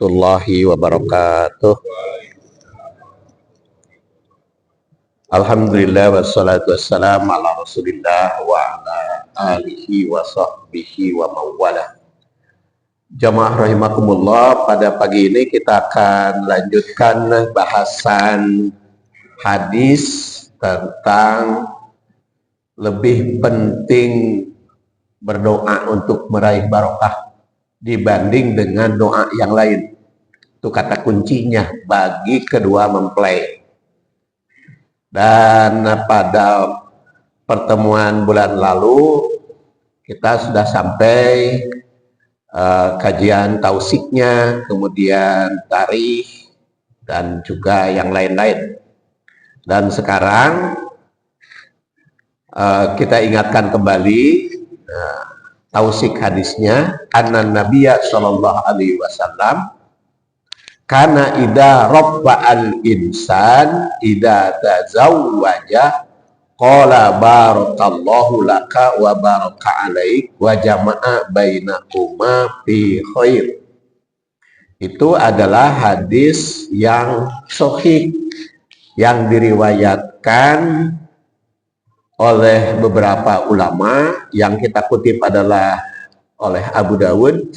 warahmatullahi wabarakatuh. Alhamdulillah wassalatu wassalamu ala rasulillah wa ala alihi wa sahbihi wa mawala. Jamaah rahimakumullah, pada pagi ini kita akan lanjutkan bahasan hadis tentang lebih penting berdoa untuk meraih barokah dibanding dengan doa yang lain. Itu kata kuncinya bagi kedua mempelai. Dan pada pertemuan bulan lalu kita sudah sampai kajian tausiknya, kemudian tarikh dan juga yang lain-lain. Dan sekarang kita ingatkan kembali tausik hadisnya, anna Nabiya sallallahu alaihi wasallam kana idza rabba'al insan idza tazawwaja qala barakallahu laka wa baraka alaik wa jama'a bainakuma fi khair. Itu adalah hadis yang sahih yang diriwayatkan oleh beberapa ulama, yang kita kutip adalah oleh Abu Dawud.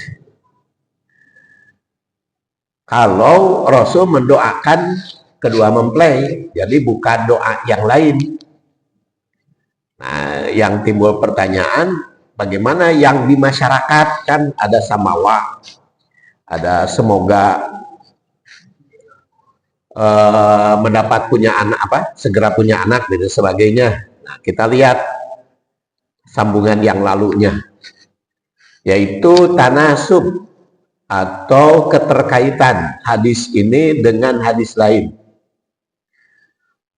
Kalau Rasul mendoakan kedua mempelai, jadi bukan doa yang lain. Nah, yang timbul pertanyaan, bagaimana yang di masyarakat? Kan ada samawa, ada semoga mendapat punya anak, segera punya anak dan sebagainya. Nah, kita lihat sambungan yang lalunya, yaitu tanasub atau keterkaitan hadis ini dengan hadis lain.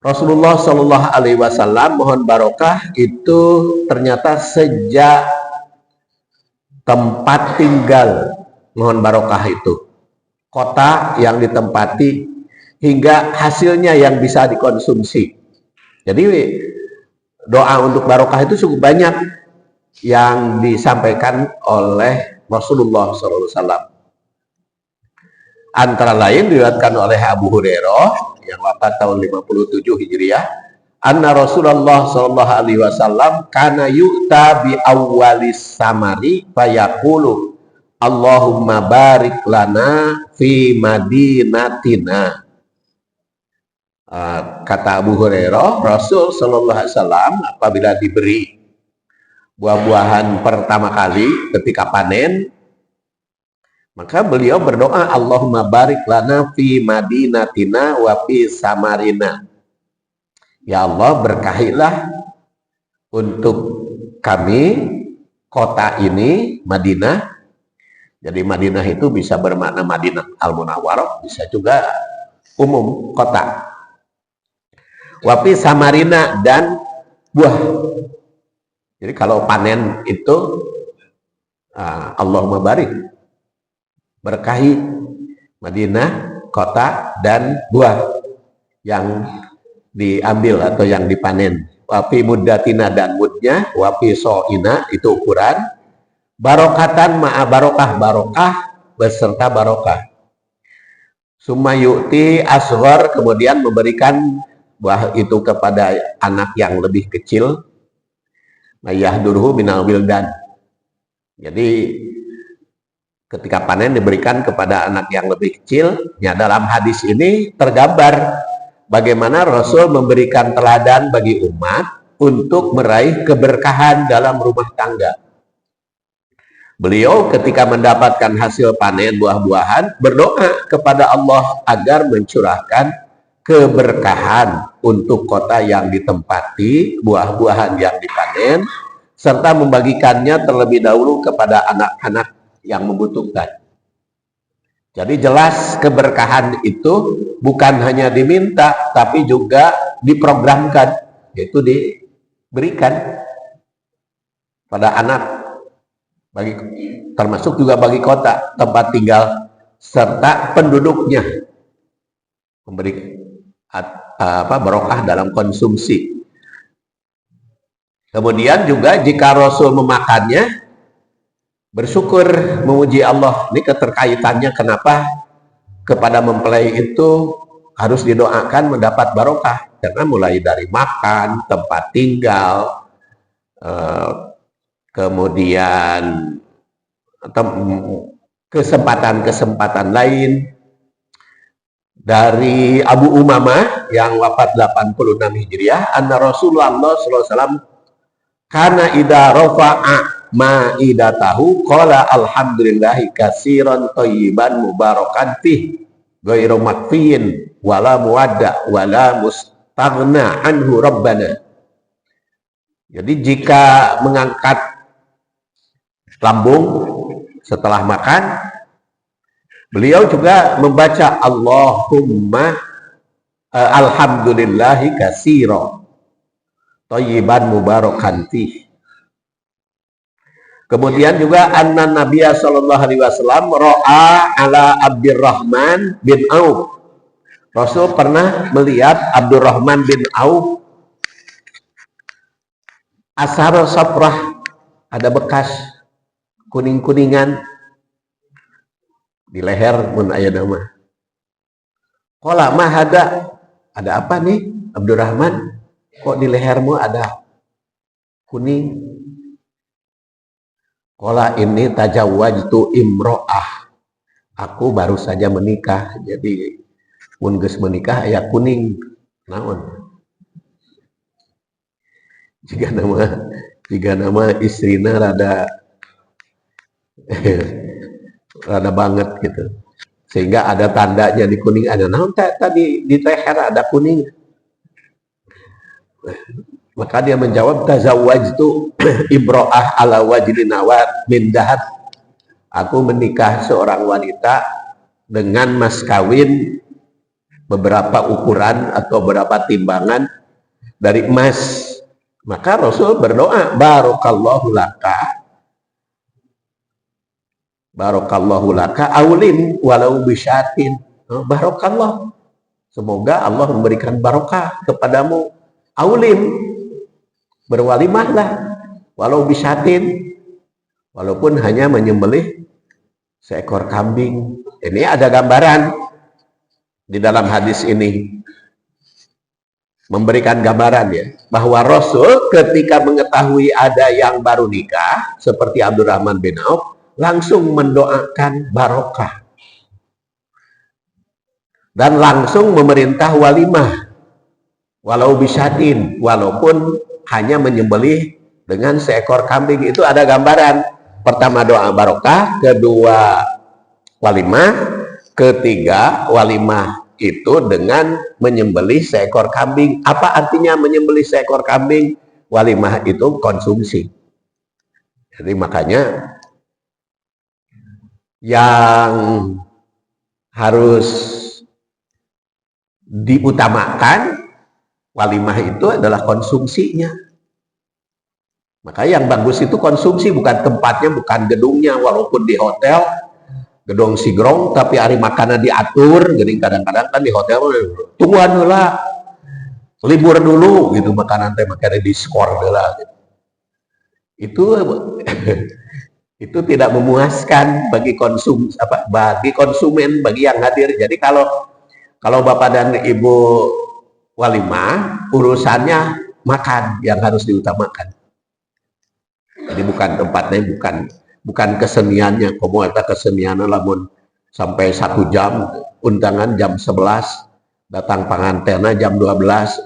Rasulullah Shallallahu Alaihi Wasallam mohon barokah itu ternyata sejak tempat tinggal mohon barokah itu, kota yang ditempati hingga hasilnya yang bisa dikonsumsi. Jadi doa untuk barokah itu cukup banyak yang disampaikan oleh Rasulullah SAW. Antara lain diriwayatkan oleh Abu Hurairah yang wafat tahun 57 Hijriah, anna Rasulullah sallallahu alaihi wasallam kana yu'ta bi awwalis samari fayaqulu Allahumma barik lana fi madinatina. Kata Abu Hurairah, Rasul sallallahu alaihi wasallam apabila diberi buah-buahan pertama kali ketika panen, maka beliau berdoa, Allahumma barik lana fi madinatina wa fi samarina. Ya Allah, berkahilah untuk kami kota ini, Madinah. Jadi Madinah itu bisa bermakna Madinah Al-Munawwarah, bisa juga umum kota. Wa fi samarina, dan buah. Jadi kalau panen itu Allahumma barik, berkahi Madinah, kota, dan buah yang diambil atau yang dipanen. Wafi muddatina, dan mudnya, wafi so'ina, itu ukuran, barokatan ma'a barokah, barokah beserta barokah. Summa yu'ti asghar, kemudian memberikan buah itu kepada anak yang lebih kecil, mayahdurhu minal wildan. Jadi ketika panen diberikan kepada anak yang lebih kecil. Ya, dalam hadis ini tergambar bagaimana Rasul memberikan teladan bagi umat untuk meraih keberkahan dalam rumah tangga. Beliau ketika mendapatkan hasil panen buah-buahan berdoa kepada Allah agar mencurahkan keberkahan untuk kota yang ditempati, buah-buahan yang dipanen, serta membagikannya terlebih dahulu kepada anak-anak yang membutuhkan. Jadi jelas keberkahan itu bukan hanya diminta, tapi juga diprogramkan, yaitu diberikan pada anak, termasuk juga bagi kota tempat tinggal serta penduduknya, memberi barokah dalam konsumsi. Kemudian juga jika Rasul memakannya, bersyukur, memuji Allah. Ini keterkaitannya kenapa kepada mempelai itu harus didoakan mendapat barokah, karena mulai dari makan, tempat tinggal, kemudian kesempatan-kesempatan lain. Dari Abu Umamah yang wafat 86 Hijriah, anna Rasulullah SAW kana idza rafa'a ma'idatahu qala alhamdulillahi katsiran thayyiban mubarakan fih ghairu makfiin wala muwadda wala mustaghna anhu rabbana. Jadi jika mengangkat lambung setelah makan, beliau juga membaca Allahumma alhamdulillahi katsira thayyiban mubarakan fih. Kemudian juga anna Nabiya sallallahu alaihi wasallam ra'a ala Abdurrahman bin Auf. Rasul pernah melihat Abdurrahman bin Auf asar safrah, ada bekas kuning-kuningan di leher mun aya nama. Qala ma hada, ada apa nih Abdurrahman? Kok di lehermu ada kuning? Qala ini tajawwajtu imro'ah. Aku baru saja menikah, jadi mun geus menikah aya kuning. Naon? Jika nama istrina rada rada banget gitu, sehingga ada tandanya di kuning, ada naon tadi di leher ada kuning. Maka dia menjawab tazawwajtu imro'ah ala wajli nawat min dahab. Aku menikah seorang wanita dengan mas kawin beberapa ukuran atau beberapa timbangan dari emas. Maka Rasul berdoa, barakallahu laka aulim walau bisyatin. Barakallah, semoga Allah memberikan barokah kepadamu. Aulim, berwalimahlah walau bisyatin, walaupun hanya menyembelih seekor kambing. Ini ada gambaran di dalam hadis ini, memberikan gambaran ya, bahwa Rasul ketika mengetahui ada yang baru nikah seperti Abdurrahman bin Auf, langsung mendoakan barokah dan langsung memerintah walimah walau bisyatin, walaupun hanya menyembelih dengan seekor kambing. Itu ada gambaran, pertama doa barokah, kedua walimah, ketiga walimah itu dengan menyembelih seekor kambing. Apa artinya menyembelih seekor kambing? Walimah itu konsumsi. Jadi makanya yang harus diutamakan walimah itu adalah konsumsinya. Maka yang bagus itu konsumsi, bukan tempatnya, bukan gedungnya. Walaupun di hotel gedung sigrong, tapi hari makanan diatur. Jadi kadang-kadang kan di hotel tungguan lah, libur dulu gitu, makanan teh makanya diskor lah gitu. Itu tidak memuaskan bagi bagi konsumen, bagi yang hadir. Jadi kalau bapak dan ibu walimah, urusannya makan yang harus diutamakan. Jadi bukan tempatnya, bukan keseniannya. Komo eta kesenianna lamun sampai 1 jam, undangan jam 11, datang pangantena jam 12,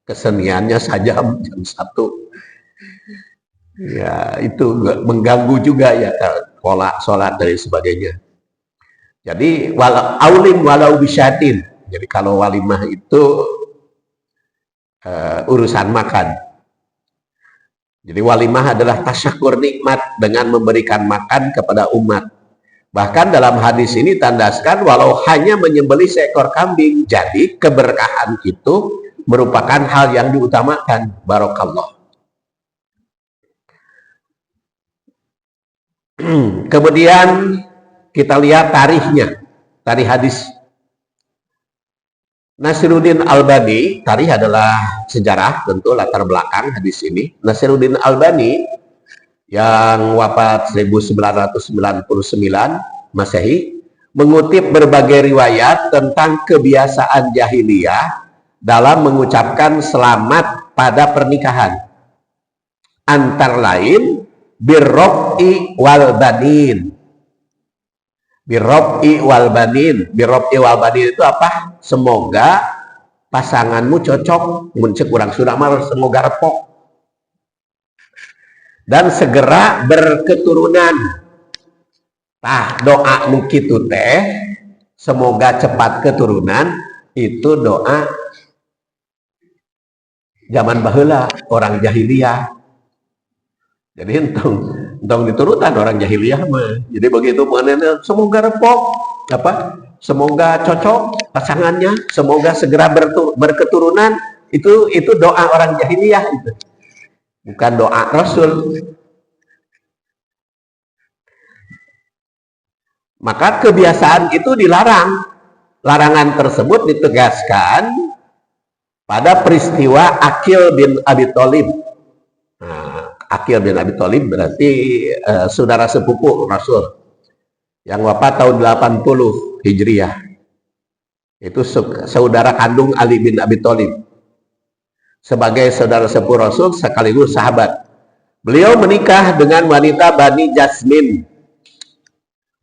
keseniannya sajam jam 1. Ya itu mengganggu juga ya, pola sholat dan sebagainya. Jadi aulim walau bisyatin. Jadi kalau walimah itu urusan makan. Jadi walimah adalah tasyakur nikmat dengan memberikan makan kepada umat. Bahkan dalam hadis ini tandaskan walau hanya menyembelih seekor kambing, jadi keberkahan itu merupakan hal yang diutamakan. Barakallah. Kemudian kita lihat tarikhnya, tarikh hadis. Nasiruddin Albani, tarikh adalah sejarah, tentu latar belakang hadis ini. Nasiruddin Albani yang wafat 1999 Masehi mengutip berbagai riwayat tentang kebiasaan jahiliyah dalam mengucapkan selamat pada pernikahan. Antara lain birrof'i wal banin. Birrof'i wal banin. Birrof'i wal banin itu apa? Semoga pasanganmu cocok, muncul kurang sudah mal, semoga repok dan segera berketurunan. Tah doa nukitu teh semoga cepat keturunan itu doa zaman baheula orang jahiliyah. Jadi entong diturutan orang jahiliyah mah. Jadi begitu mengenai semoga repok apa? Semoga cocok pasangannya, semoga segera berketurunan, itu doa orang jahiliyah itu. Bukan doa Rasul. Maka kebiasaan itu dilarang. Larangan tersebut ditegaskan pada peristiwa Aqil bin Abi Thalib. Nah, Aqil bin Abi Thalib berarti saudara sepupu Rasul yang wafat tahun 80 Hijriah. Itu saudara kandung Ali bin Abi Thalib. Sebagai saudara sepupu Rasul sekaligus sahabat. Beliau menikah dengan wanita Bani Jasmin.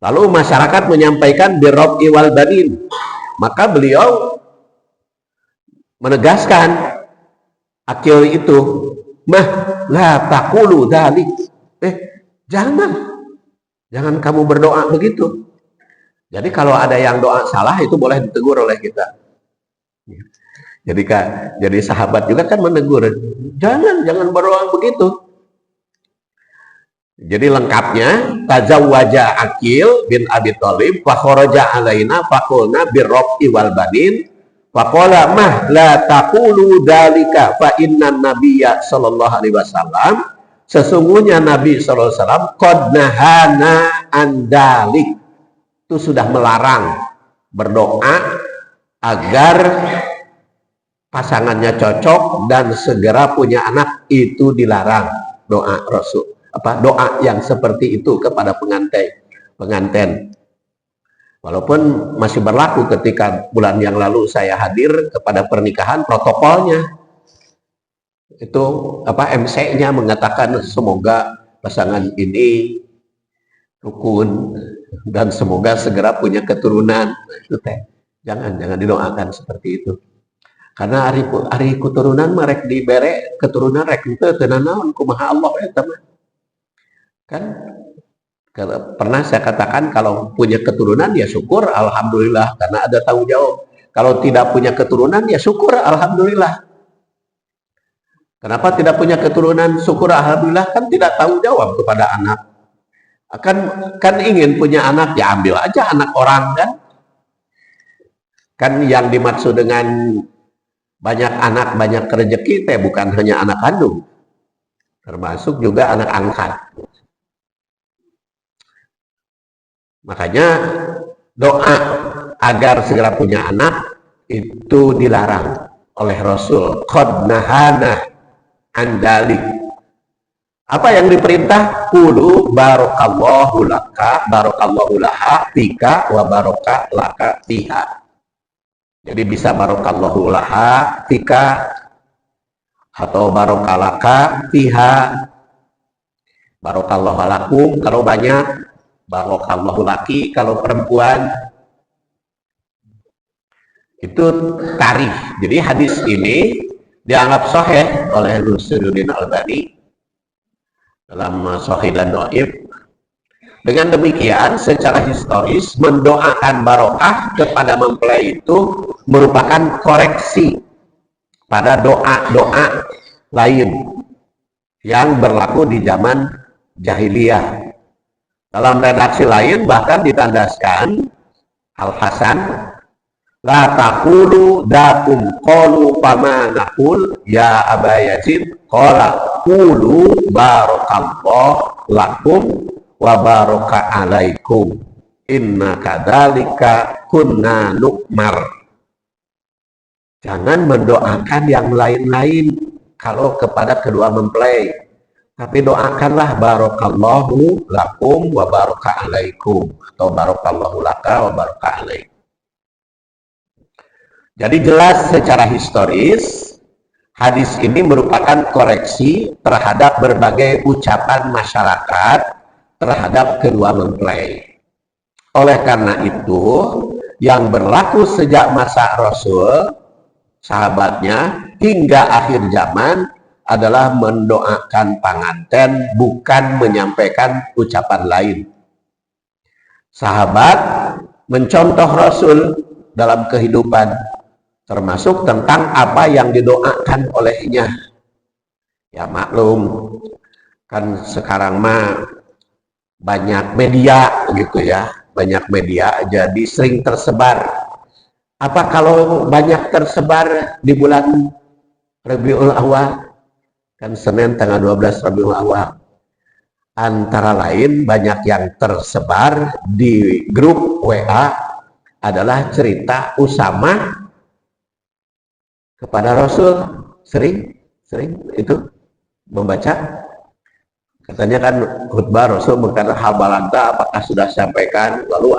Lalu masyarakat menyampaikan birrof'i wal banin. Maka beliau menegaskan Aqil itu, mah la taqulu dzalik. Jangan kamu berdoa begitu. Jadi kalau ada yang doa salah itu boleh ditegur oleh kita. Jadi sahabat juga kan menegur, jangan berdoa begitu. Jadi lengkapnya tazawwaja Aqil bin Abi Thalib fa kharaja alaina fa qulna birrof'i wal banin fa qala mah la taqulu dzalika fa innan nabiyya sallallahu alaihi wasallam sesungguhnya Nabi sallallahu alaihi wasallam qad nahana an dzalik, itu sudah melarang berdoa agar pasangannya cocok dan segera punya anak, itu dilarang doa Rasul. Doa yang seperti itu kepada pengantin. Walaupun masih berlaku ketika bulan yang lalu saya hadir kepada pernikahan, protokolnya itu MC-nya mengatakan semoga pasangan ini rukun dan semoga segera punya keturunan. Itu teh jangan didoakan seperti itu. Karena hari keturunan merek dibere keturunan rek teu naon kumaha Allah eta mah. Kan pernah saya katakan kalau punya keturunan ya syukur alhamdulillah karena ada tanggung jawab. Kalau tidak punya keturunan ya syukur alhamdulillah. Kenapa tidak punya keturunan syukur alhamdulillah? Kan tidak tanggung jawab kepada anak. Kan ingin punya anak ya ambil aja anak orang kan. Kan yang dimaksud dengan banyak anak banyak rezeki teh bukan hanya anak kandung. Termasuk juga anak angkat. Makanya doa agar segera punya anak itu dilarang oleh Rasul. Qad nahana an dzalik. Apa yang diperintah? Qulu barakallahu laka, barakallahu laha fika wa baraka laka fiha. Jadi bisa barakallahu laha fika atau barakalaka fiha. Barakallahu lakum kalau banyak, barakallahu laki kalau perempuan. Itu tarikh. Jadi hadis ini dianggap sahih oleh Nasiruddin Albani dalam Sahih dan Dhaif. Dengan demikian secara historis mendoakan barokah kepada mempelai itu merupakan koreksi pada doa-doa lain yang berlaku di zaman jahiliyah. Dalam redaksi lain bahkan ditandaskan Al-Hasan la taqulu dakum qalu fama naqul ya Aba Yazid qala qulu barakallahu lakum wa baraka alaikum inna kadzalika kunna nu'mar. Jangan mendoakan yang lain-lain kalau kepada kedua mempelai. Tapi doakanlah barakallahu lakum wa baraka alaikum, atau barakallahu laka wa baraka alaik. Jadi jelas secara historis hadis ini merupakan koreksi terhadap berbagai ucapan masyarakat terhadap kedua mempelai. Oleh karena itu, yang berlaku sejak masa Rasul, sahabatnya, hingga akhir zaman adalah mendoakan pengantin, bukan menyampaikan ucapan lain. Sahabat mencontoh Rasul dalam kehidupan, termasuk tentang apa yang didoakan olehnya. Ya maklum, kan sekarang mah banyak media gitu ya, banyak media, jadi sering tersebar. Apa kalau banyak tersebar di bulan Rabiul Awal? Kan Senin tanggal 12 Rabiul Awal. Antara lain banyak yang tersebar di grup WA adalah cerita Usama kepada Rasul. Sering itu membaca. Katanya kan khutbah Rasul berkata hal balanta apakah sudah sampaikan, lalu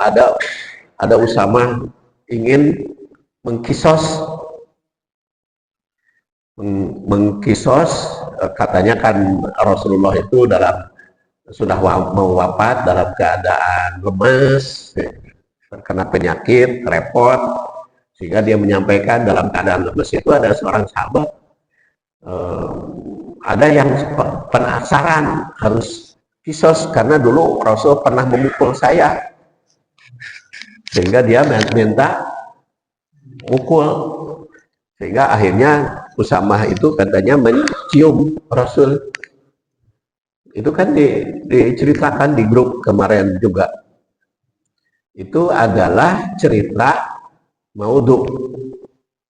ada Usama ingin mengkisos, katanya kan Rasulullah itu sudah mau wafat dalam keadaan lemes, terkena penyakit, repot, sehingga dia menyampaikan dalam keadaan lemes itu ada seorang sahabat, ada yang penasaran harus kisos karena dulu Rasul pernah memukul saya, sehingga dia minta mukul, sehingga akhirnya Usamah itu katanya mencium Rasul. Itu kan diceritakan di grup kemarin juga. Itu adalah cerita maudhu.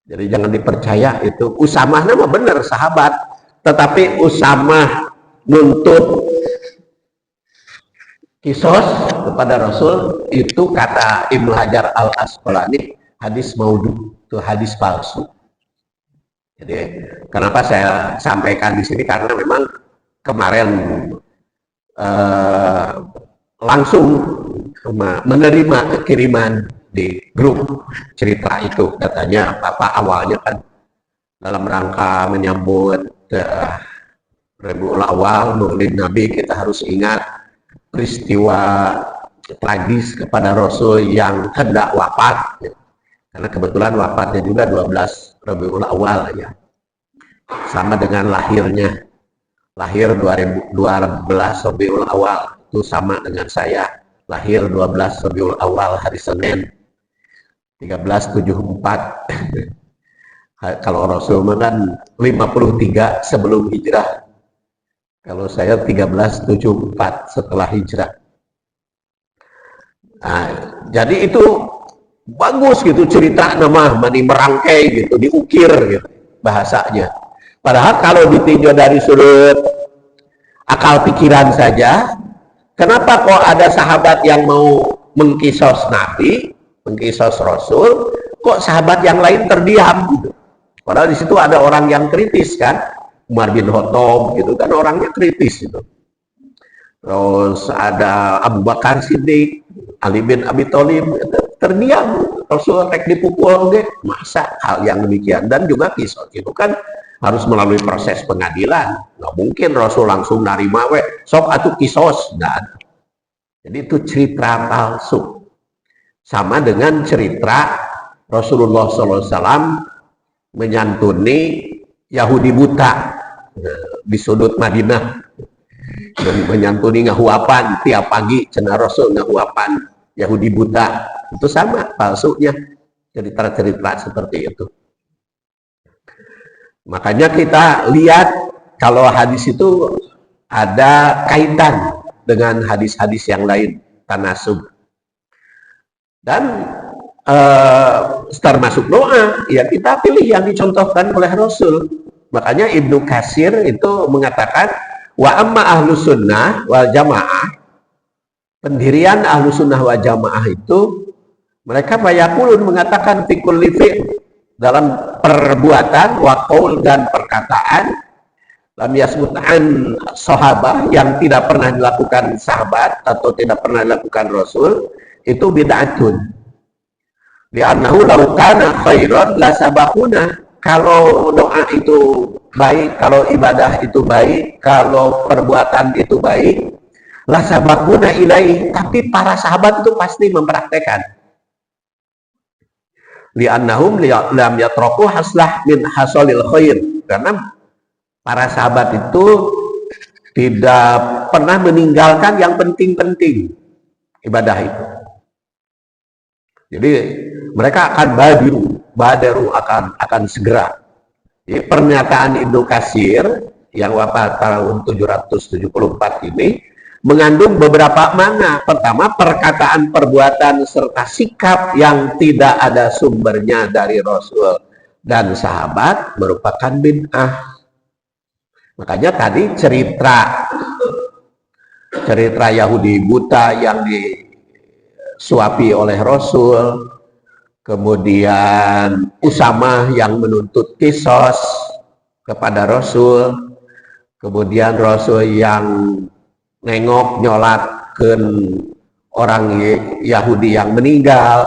Jadi jangan dipercaya itu. Usamah nama benar sahabat, tetapi Usamah nuntut kisos kepada Rasul itu kata Ibnu Hajar Al Asqalani hadis maudhu, itu hadis palsu. Jadi kenapa saya sampaikan di sini, karena memang kemarin langsung menerima kiriman di grup cerita itu, katanya Bapak awalnya kan dalam rangka menyambut Rabiul Awal, Maulid Nabi, kita harus ingat peristiwa tragis kepada Rasul yang hendak wafat, karena kebetulan wafatnya juga 12 Rabiul Awal ya, sama dengan lahirnya, lahir 2012 Rabiul Awal itu sama dengan saya, lahir 12 Rabiul Awal hari Senin 1374. Kalau Rasul kan 53 sebelum hijrah, kalau saya 1374 setelah hijrah. Nah, jadi itu bagus gitu cerita nama merangkai gitu, diukir gitu bahasanya. Padahal kalau ditinjau dari sudut akal pikiran saja, kenapa kok ada sahabat yang mau mengkisos Nabi, mengkisos Rasul, kok sahabat yang lain terdiam gitu? Padahal di situ ada orang yang kritis kan, Umar bin Khattab gitu kan orangnya kritis gitu. Terus ada Abu Bakar Siddiq, Ali bin Abi Thalib, terdiam. Rasul rek dipukul deh, masa hal yang demikian. Dan juga kisah itu kan harus melalui proses pengadilan, nggak mungkin Rasul langsung narima sok atuh kisos, nggak ada. Jadi itu cerita palsu, sama dengan cerita Rasulullah SAW menyantuni Yahudi buta di sudut Madinah, menyantuni ngahuapan tiap pagi, cenah Rasul ngahuapan Yahudi buta, itu sama palsunya cerita-cerita seperti itu. Makanya kita lihat kalau hadis itu ada kaitan dengan hadis-hadis yang lain, tanasub, dan termasuk doa ya kita pilih yang dicontohkan oleh Rasul. Makanya Ibnu Katsir itu mengatakan wa amma ahlus sunnah wal jamaah, pendirian ahlus sunnah wal jamaah itu mereka fayaqulun mengatakan fi kulli fi'l, dalam perbuatan wa qaul dan perkataan, lam yasbut an sahabah, yang tidak pernah dilakukan sahabat atau tidak pernah dilakukan Rasul, itu bid'atun. Li'annahu law kana khairan la sabaquna. Kalau doa itu baik, kalau ibadah itu baik, kalau perbuatan itu baik, la sabaquna ilaih, tapi para sahabat itu pasti mempraktekkan. Li'annahum lam yatraku haslah min hasalil khair, karena para sahabat itu tidak pernah meninggalkan yang penting-penting ibadah itu. Jadi mereka akan badaru akan segera. Jadi, pernyataan Ibnu Katsir yang wafat tahun 774 ini mengandung beberapa makna. Pertama, perkataan, perbuatan serta sikap yang tidak ada sumbernya dari Rasul dan sahabat merupakan bid'ah. Makanya tadi cerita Yahudi buta yang disuapi oleh Rasul, kemudian Usamah yang menuntut kisos kepada Rasul, kemudian Rasul yang nengok nyolatkan orang Yahudi yang meninggal,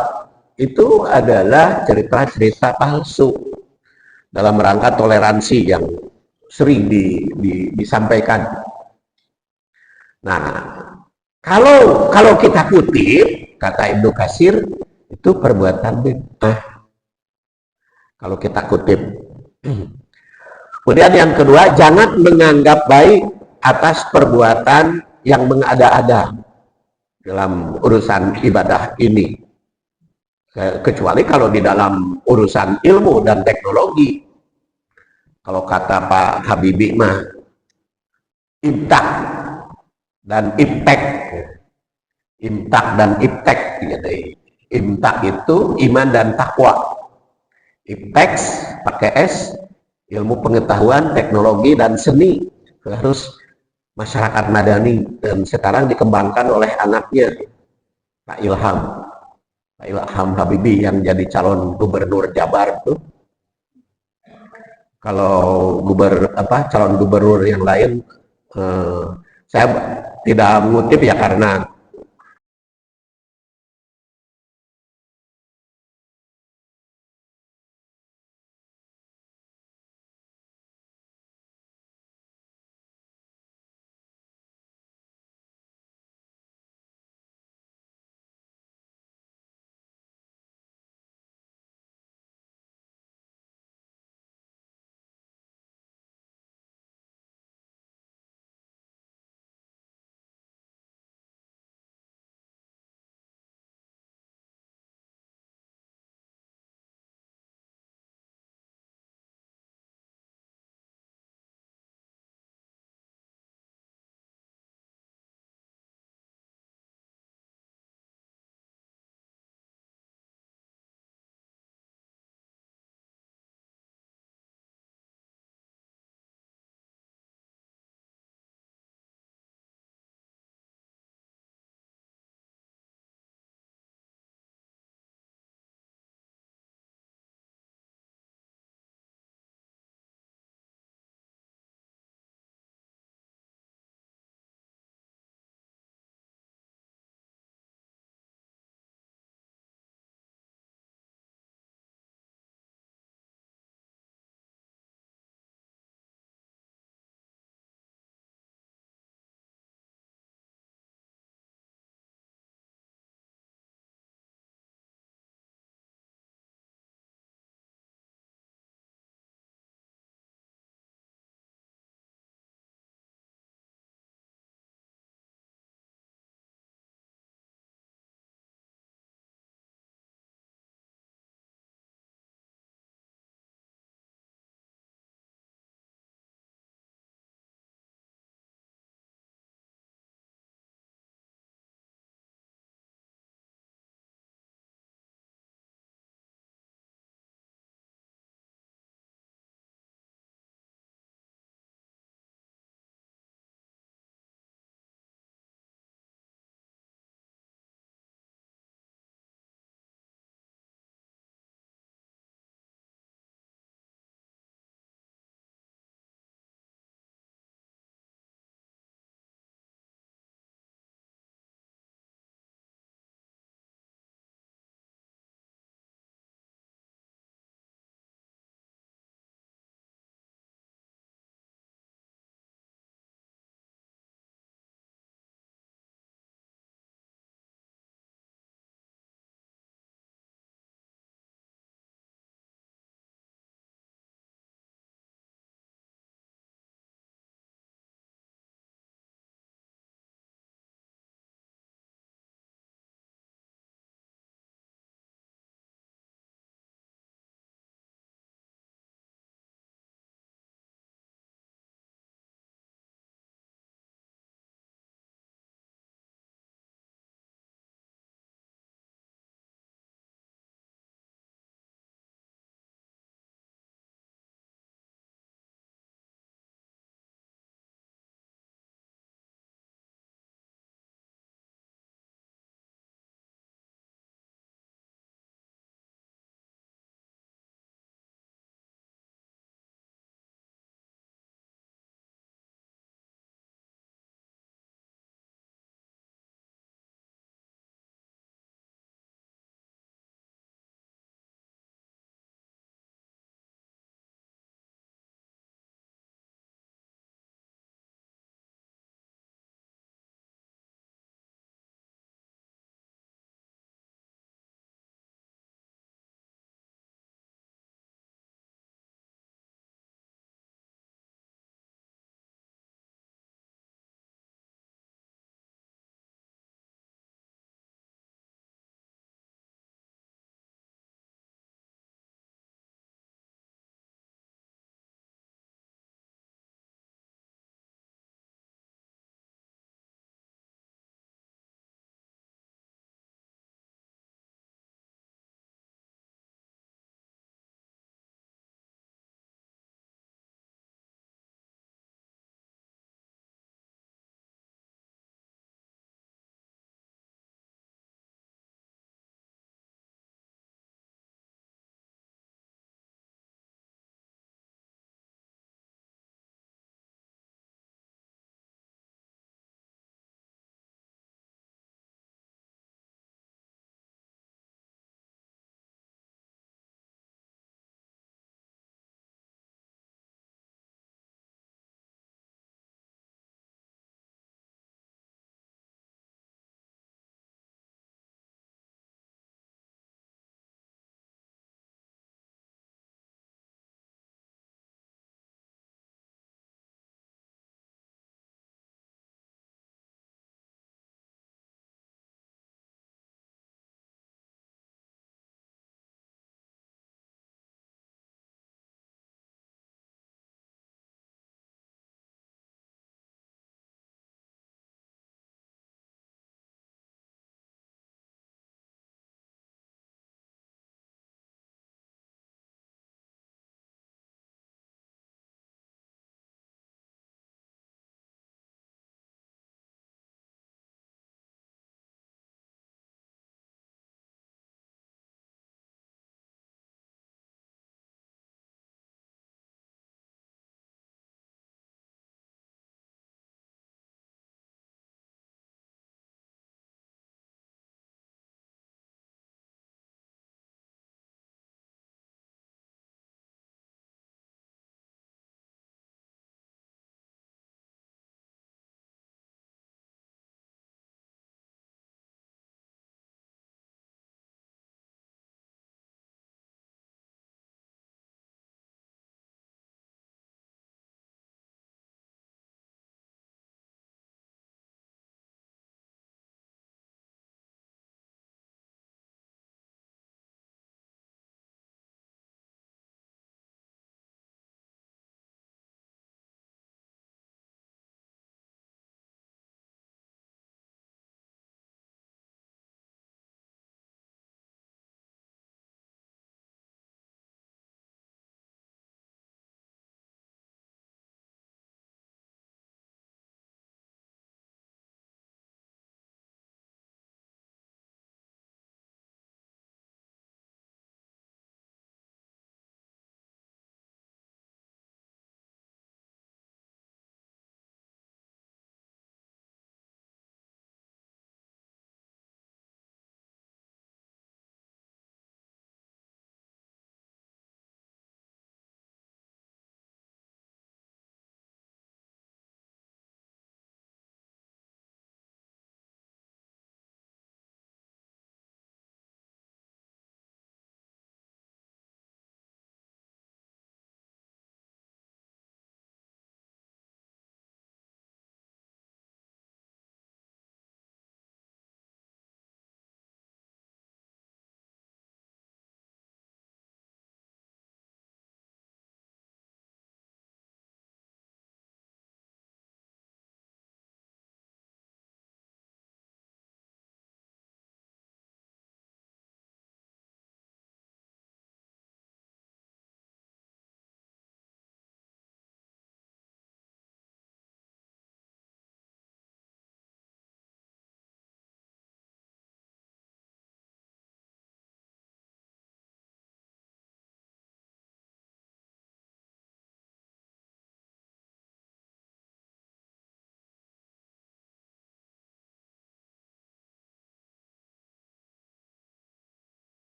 itu adalah cerita-cerita palsu dalam rangka toleransi yang sering disampaikan. Nah, kalau kita kutip kata Ibnu Katsir, itu perbuatan bid'ah. Kalau kita kutip. Kemudian yang kedua, jangan menganggap baik atas perbuatan yang mengada-ada dalam urusan ibadah ini. Kecuali kalau di dalam urusan ilmu dan teknologi. Kalau kata Pak Habibie mah, imtak dan iptek. Imtak dan iptek. Imtak itu iman dan takwa. Iptek pakai S, ilmu pengetahuan, teknologi, dan seni. Harus masyarakat madani, dan sekarang dikembangkan oleh anaknya Pak Ilham Habibie yang jadi calon gubernur Jabar tuh. Kalau calon gubernur yang lain, saya tidak mengutip ya karena